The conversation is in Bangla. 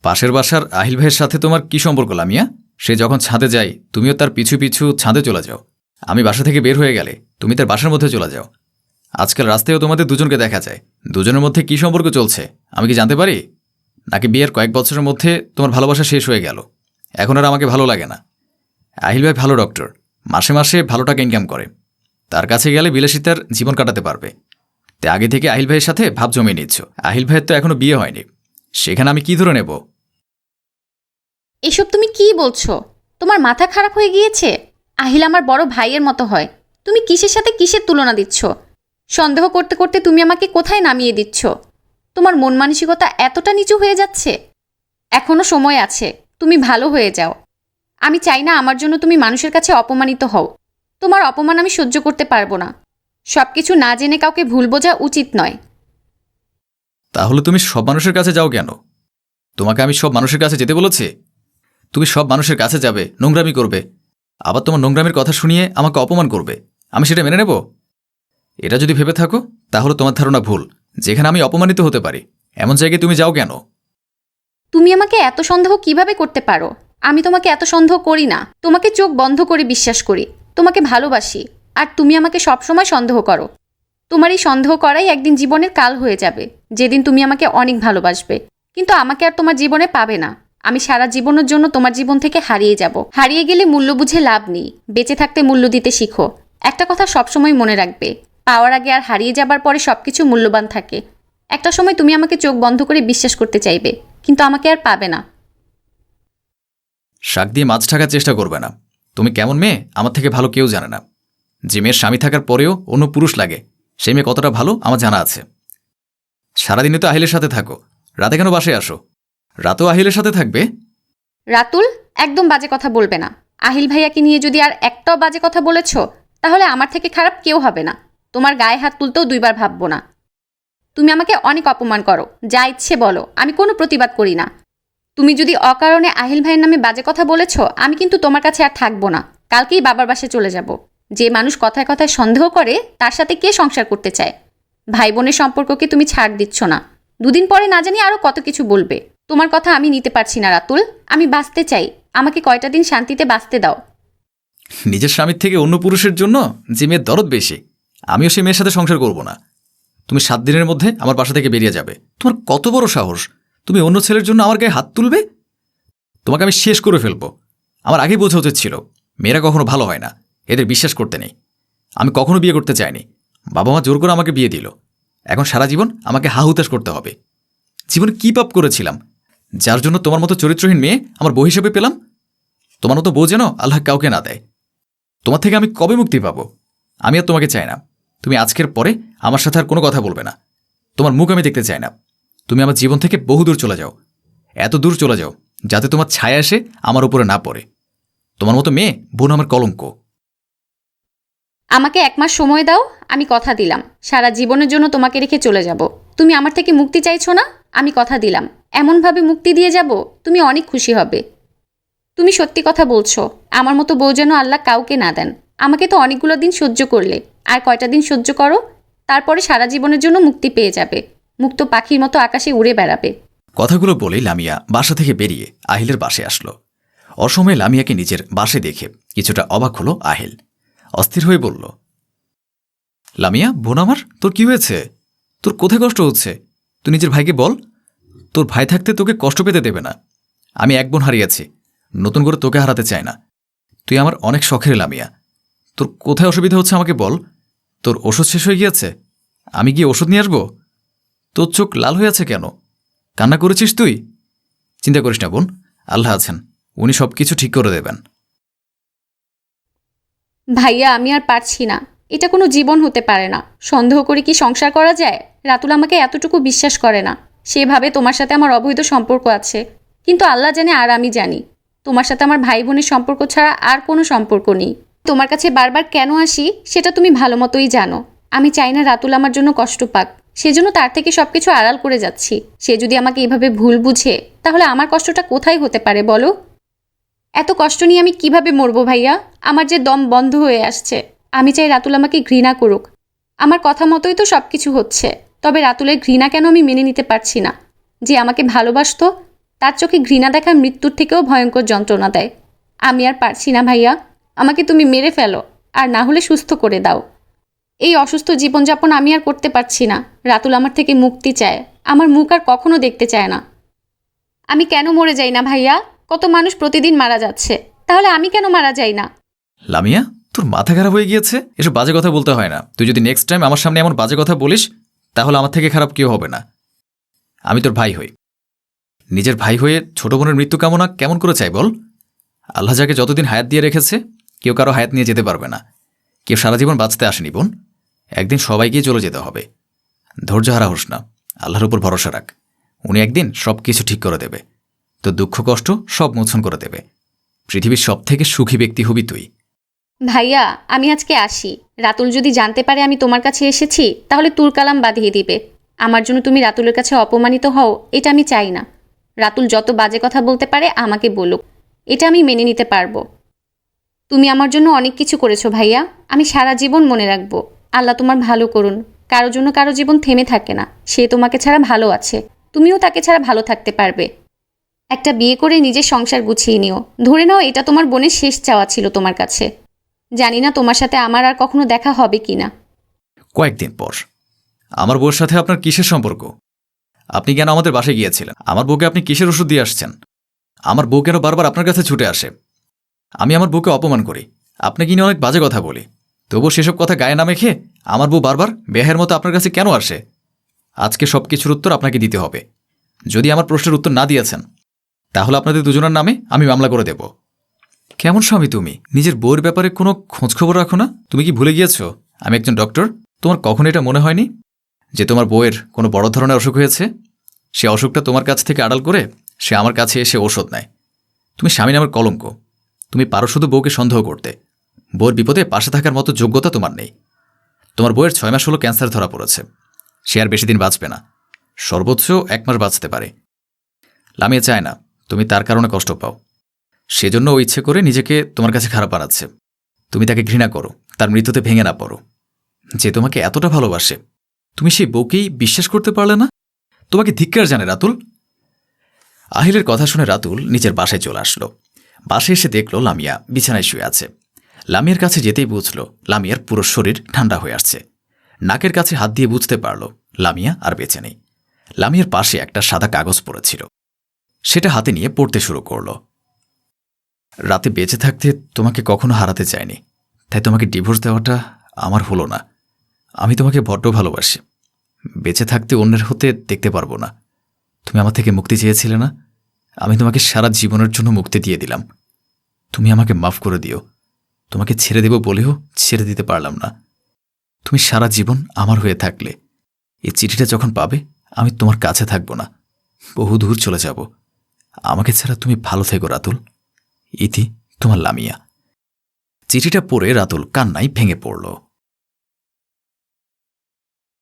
পাশের বাসার আহিল ভাইয়ের সাথে তোমার কি সম্পর্ক লামিয়া? সে যখন ছাদে যায় তুমিও তার পিছু পিছু ছাদে চলে যাও। আমি বাসা থেকে বের হয়ে গেলে তুমি তার বাসার মধ্যে চলে যাও। আজকাল রাস্তায়ও তোমাদের দুজনকে দেখা যায়। দুজনের মধ্যে কি সম্পর্ক চলছে আমি কি জানতে পারি? নাকি বিয়ের কয়েক বছরের মধ্যে তোমার ভালোবাসা শেষ হয়ে গেল, এখন আর আমাকে ভালো লাগে না? আহিল ভাই ভালো ডক্টর, মাসে মাসে ভালো টাকা ইনকাম করে। তার কাছে গেলে বিলাসিতার জীবন কাটাতে পারবে। তে আগে থেকে আহিল ভাইয়ের সাথে ভাব জমিয়ে নিচ্ছ। আহিল ভাইয়ের তো এখনো বিয়ে হয়নি, সেখানে আমি কি ধরে নেব? এসব তুমি কি বলছো? তোমার মাথা খারাপ হয়ে গিয়েছে? আহিল আমার বড় ভাইয়ের মতো হয়। তুমি কিসের সাথে কিসের তুলনা দিচ্ছ? সন্দেহ করতে করতে তুমি আমাকে কোথায় নামিয়ে দিচ্ছ? তোমার মন মানসিকতা এতটা নিচু হয়ে যাচ্ছে? এখনো সময় আছে, তুমি ভালো হয়ে যাও। আমি চাই না আমার জন্য তুমি মানুষের কাছে অপমানিত হও। তোমার অপমান আমি সহ্য করতে পারবো না। সবকিছু না জেনে কাউকে ভুল বোঝা উচিত নয়। তাহলে তুমি সব মানুষের কাছে যাও কেন? তোমাকে আমি সব মানুষের কাছে যেতে বলেছি? তুমি সব মানুষের কাছে যাবে, নোংরামি করবে, আবার তোমার নোংরামির কথা শুনিয়ে আমাকে অপমান করবে, আমি সেটা মেনে নেব? এটা যদি ভেবে থাকো তাহলে তোমার ধারণা ভুল। যেখানে আমি অপমানিত হতে পারি এমন জায়গায় তুমি যাও কেন? তুমি আমাকে এত সন্দেহ কিভাবে করতে পারো? আমি তোমাকে এত সন্দেহ করি না। তোমাকে চোখ বন্ধ করে বিশ্বাস করি। তোমাকে ভালোবাসি। আর তুমি আমাকে সবসময় সন্দেহ করো। তোমার এই সন্দেহ করাই একদিন জীবনের কাল হয়ে যাবে, যেদিন তুমি আমাকে অনেক ভালোবাসবে। কিন্তু আমাকে আর তোমার জীবনে পাবে না। আমি সারা জীবনের জন্য তোমার জীবন থেকে হারিয়ে যাব। হারিয়ে গেলে মূল্য বুঝে লাভ নেই। বেঁচে থাকতে মূল্য দিতে শিখো। একটা কথা সবসময় মনে রাখবে, পাওয়ার আগে আর হারিয়ে যাবার পরে সবকিছু মূল্যবান থাকে। একটা সময় তুমি আমাকে চোখ বন্ধ করে বিশ্বাস করতে চাইবে, কিন্তু আমাকে আর পাবে না। শাক দিয়ে মাছ ঢাকার চেষ্টা করবে না। তুমি কেমন মেয়ে আমার থেকে ভালো কেউ জানে না। যে মেয়ের স্বামী থাকার পরেও অন্য পুরুষ লাগে, সেই মেয়ে কতটা ভালো আমার জানা আছে। সারাদিনে তো আহিলের সাথে থাকো, রাতে কেন বাসায় আসো? রাতেও আহিলের সাথে থাকবে? রাতুল, একদম বাজে কথা বলবে না। আহিল ভাইয়াকে নিয়ে যদি আর একটাও বাজে কথা বলেছ, তাহলে আমার থেকে খারাপ কেউ হবে না। তোমার গায়ে হাত তুলতেও দুইবার ভাববো না। তুমি আমাকে অনেক অপমান করো, যা ইচ্ছে বলো, আমি কোনো প্রতিবাদ করি না। তুমি যদি অকারণে আহিল ভাইয়ের নামে বাজে কথা বলেছ, আমি কিন্তু তোমার কাছে আর থাকবো না। কালকেই বাবার বাসায় চলে যাব। যে মানুষ কথায় কথায় সন্দেহ করে, তার সাথে কে সংসার করতে চায়? ভাই বোনের সম্পর্ককে তুমি ছাড় দিচ্ছ না। দুদিন পরে না জানি আরও কত কিছু বলবে। তোমার কথা আমি নিতে পারছি না রাতুল। আমি বাঁচতে চাই। আমাকে কয়টা দিন শান্তিতে বাঁচতে দাও। নিজের স্বামীর থেকে অন্য পুরুষের জন্য যে মেয়ের দরদ বেশি, আমিও সেই মেয়ের সাথে সংসার করব না। তুমি 7 দিনের মধ্যে আমার বাসা থেকে বেরিয়ে যাবে। তোমার কত বড় সাহস, তুমি অন্য ছেলের জন্য আমার গায়ে হাত তুলবে? তোমাকে আমি শেষ করে ফেলবো। আমার আগেই বোঝা উচিত ছিল, মেয়েরা কখনো ভালো হয় না, এদের বিশ্বাস করতে নেই। আমি কখনো বিয়ে করতে চাইনি, বাবা মা জোর করে আমাকে বিয়ে দিল। এখন সারা জীবন আমাকে হা হুতাশ করতে হবে। জীবনে কী পাপ করেছিলাম যার জন্য তোমার মতো চরিত্রহীন মেয়ে আমার বউ হিসেবে পেলাম? তোমার মতো বউ যেন আল্লাহ কাউকে না দেয়। তোমার থেকে আমি কবে মুক্তি পাবো? আমি আর তোমাকে চাই না। তুমি আজকের পরে আমার সাথে আর কোনো কথা বলবে না। তোমার মুখ আমি দেখতে চাই না। তুমি আমার জীবন থেকে বহু দূর চলে যাও, এত দূর চলে যাও যাতে তোমার ছায়া এসে আমার উপরে না পড়ে। তোমার মতো মেয়ে বোন আমার কলঙ্ক। আমাকে 1 মাস সময় দাও। আমি কথা দিলাম, সারা জীবনের জন্য তোমাকে রেখে চলে যাব। তুমি আমার থেকে মুক্তি চাইছো না? আমি কথা দিলাম, এমনভাবে মুক্তি দিয়ে যাব, তুমি অনেক খুশি হবে। তুমি সত্যি কথা বলছো। আমার মতো বউ যেন আল্লাহ কাউকে না দেন। আমাকে তো অনেকগুলো দিন সহ্য করলে, আর কয়টা দিন সহ্য করো। তারপরে সারা জীবনের জন্য মুক্তি পেয়ে যাবে। মুক্ত পাখির মতো আকাশে উড়ে বেড়াবে। কথাগুলো বলেই লামিয়া বাসা থেকে বেরিয়ে আহিলের বাসে আসলো। অসময়ে লামিয়াকে নিজের বাসে দেখে কিছুটা অবাক হলো আহিল। অস্থির হয়ে বলল, লামিয়া বোন আমার, তোর কি হয়েছে? তোর কোথায় কষ্ট হচ্ছে? তুই নিজের ভাইকে বল। তোর ভাই থাকতে তোকে কষ্ট পেতে দেবে না। আমি 1 বোন হারিয়েছি, নতুন করে তোকে হারাতে চাই না। তুই আমার অনেক শখের লামিয়া। তোর কোথায় অসুবিধা হচ্ছে আমাকে বল। তোর ওষুধ শেষ হয়ে গিয়েছে? আমি গিয়ে ওষুধ নিয়ে আসবো? তোর চোখ লাল হয়ে আছে কেন? কান্না করেছিস তুই? চিন্তা করিস না বোন, আল্লাহ আছেন, উনি সব কিছু ঠিক করে দেবেন। ভাইয়া, আমি আর পারছি না। এটা কোনো জীবন হতে পারে না। সন্দেহ করে কি সংসার করা যায়? রাতুল আমাকে এতটুকু বিশ্বাস করে না। সেভাবে তোমার সাথে আমার অবৈধ সম্পর্ক আছে, কিন্তু আল্লাহ জানে আর আমি জানি তোমার সাথে আমার ভাই বোনের সম্পর্ক ছাড়া আর কোনো সম্পর্ক নেই। তোমার কাছে বারবার কেন আসি সেটা তুমি ভালো মতোই জানো। আমি চাই না রাতুল আমার জন্য কষ্ট পাক, সেজন্য তার থেকে সবকিছু আড়াল করে যাচ্ছি। সে যদি আমাকে এভাবে ভুল বুঝে, তাহলে আমার কষ্টটা কোথায় হতে পারে বলো? এত কষ্ট নিয়ে আমি কিভাবে মরবো ভাইয়া? আমার যে দম বন্ধ হয়ে আসছে। আমি চাই রাতুল আমাকে ঘৃণা করুক। আমার কথা মতোই তো সব কিছু হচ্ছে, তবে রাতুলের ঘৃণা কেন আমি মেনে নিতে পারছি না? যে আমাকে ভালোবাসতো, তার চোখে ঘৃণা দেখা মৃত্যুর থেকেও ভয়ঙ্কর যন্ত্রণা দেয়। আমি আর পারছি না ভাইয়া, আমাকে তুমি মেরে ফেলো, আর না হলে সুস্থ করে দাও। এই অসুস্থ জীবনযাপন আমি আর করতে পারছি না। রাতুল আমার থেকে মুক্তি চায়, আমার মুখ আর কখনো দেখতে চায় না। আমি কেন মরে যাই না ভাইয়া? কত মানুষ প্রতিদিন মারা যাচ্ছে, তাহলে আমি কেন মারা যাই না? লামিয়া, তোর মাথা খারাপ হয়ে গিয়েছে? এসব বাজে কথা বলতে হয় না। তুই যদি নেক্সট টাইম আমার সামনে এমন বাজে কথা বলিস, তাহলে আমার থেকে খারাপ কেউ হবে না। আমি তোর ভাই হই। নিজের ভাই হয়ে ছোট বোনের মৃত্যু কামনা কেমন করে চাই বল? আল্লাহ যাকে যতদিন হায়াত দিয়ে রেখেছে, কেউ কারো হায়াত নিয়ে যেতে পারবে না। কেউ সারা জীবন বাঁচতে আসেনি বোন, একদিন সবাইকেই চলে যেতে হবে। ধৈর্য হারা হোস না, আল্লাহর উপর ভরসা রাখ। উনি একদিন সব কিছু ঠিক করে দেবে, তো দুঃখ কষ্ট সব মোচন করে দেবে। পৃথিবীর সব থেকে সুখী ব্যক্তি হবি তুই। ভাইয়া, আমি আজকে আসি। রাতুল যদি জানতে পারে আমি তোমার কাছে এসেছি, তাহলে তুর কালাম বাঁধিয়ে দিবে। আমার জন্য তুমি রাতুলের কাছে অপমানিত হও, এটা আমি চাই না। রাতুল যত বাজে কথা বলতে পারে আমাকে বলুক, এটা আমি মেনে নিতে পারবো। তুমি আমার জন্য অনেক কিছু করেছো ভাইয়া, আমি সারা জীবন মনে রাখবো। আল্লাহ তোমার ভালো করুন। কারো জন্য কারো জীবন থেমে থাকে না, সে তোমাকে ছাড়া ভালো আছে, তুমিও তাকে ছাড়া ভালো থাকতে পারবে। একটা বিয়ে করে নিজের সংসার গুছিয়ে নিও। ধরে নাও এটা তোমার বোনের শেষ চাওয়া ছিল তোমার কাছে। জানি না তোমার সাথে আমার আর কখনো দেখা হবে কি না। কয়েকদিন পর। আমার বউয়ের সাথে আপনার কিসের সম্পর্ক? আপনি কেন আমাদের বাসায় গিয়েছিলেন? আমার বউকে আপনি কিসের ওষুধ দিয়ে আসছেন? আমার বউ কেন বারবার আপনার কাছে ছুটে আসে? আমি আমার বউকে অপমান করি, আপনি কি নিয়ে অনেক বাজে কথা বলি, তবুও সেসব কথা গায়ে না মেখে আমার বউ বারবার বেহের মতো আপনার কাছে কেন আসে? আজকে সব কিছুর উত্তর আপনাকে দিতে হবে। যদি আমার প্রশ্নের উত্তর না দিয়েছেন, তাহলে আপনাদের দুজনের নামে আমি মামলা করে দেব। কেমন স্বামী তুমি? নিজের বউয়ের ব্যাপারে কোনো খোঁজখবর রাখো না? তুমি কি ভুলে গিয়েছো আমি একজন ডক্টর? তোমার কখনো এটা মনে হয়নি যে তোমার বউয়ের কোনো বড় ধরনের অসুখ হয়েছে? সে অসুখটা তোমার কাছ থেকে আড়াল করে সে আমার কাছে এসে ঔষধ নেয়। তুমি স্বামী নামের কলঙ্ক। তুমি পারো শুধু বউকে সন্দেহ করতে। বউয়ের বিপদে পাশে থাকার মতো যোগ্যতা তোমার নেই। তোমার বউয়ের 6 মাস হলো ক্যান্সার ধরা পড়েছে। সে আর বেশি দিন বাঁচবে না, সর্বোচ্চ 1 মাস বাঁচতে পারে। লামিয়া চায় না তুমি তার কারণে কষ্ট পাও, সেজন্য ও ইচ্ছে করে নিজেকে তোমার কাছে খারাপ বানাচ্ছে। তুমি তাকে ঘৃণা করো, তার মৃত্যুতে ভেঙে না পড়ো। যে তোমাকে এতটা ভালোবাসে, তুমি সেই বউকেই বিশ্বাস করতে পারলে না? তোমাকে ধিক্কার জানে রাতুল। আহিলের কথা শুনে রাতুল নিজের বাসায় চলে আসলো। বাসায় এসে দেখল লামিয়া বিছানায় শুয়ে আছে। লামিয়ার কাছে যেতেই বুঝল লামিয়ার পুরো শরীর ঠান্ডা হয়ে আসছে। নাকের কাছে হাত দিয়ে বুঝতে পারল লামিয়া আর বেঁচে নেই। লামিয়ার পাশে একটা সাদা কাগজ পড়েছিল, সেটা হাতে নিয়ে পড়তে শুরু করল। রাতে বেঁচে থাকতে তোমাকে কখনো হারাতে চাইনি, তাই তোমাকে ডিভোর্স দেওয়াটা আমার হলো না। আমি তোমাকে বড্ড ভালোবাসি। বেঁচে থাকতে অন্যের হতে দেখতে পারবো না। তুমি আমার থেকে মুক্তি চেয়েছিলে না? আমি তোমাকে সারা জীবনের জন্য মুক্তি দিয়ে দিলাম। তুমি আমাকে মাফ করে দিও। তোমাকে ছেড়ে দেব বলেও ছেড়ে দিতে পারলাম না। তুমি সারা জীবন আমার হয়ে থাকলে। এই চিঠিটা যখন পাবে, আমি তোমার কাছে থাকবো না, বহু দূর চলে যাব। আমাকে ছাড়া তুমি ভালো থেকো রাতুল। ইতি, তোমার লামিয়া। চিঠিটা পড়ে রাতুল কান্নায় ভেঙে পড়ল।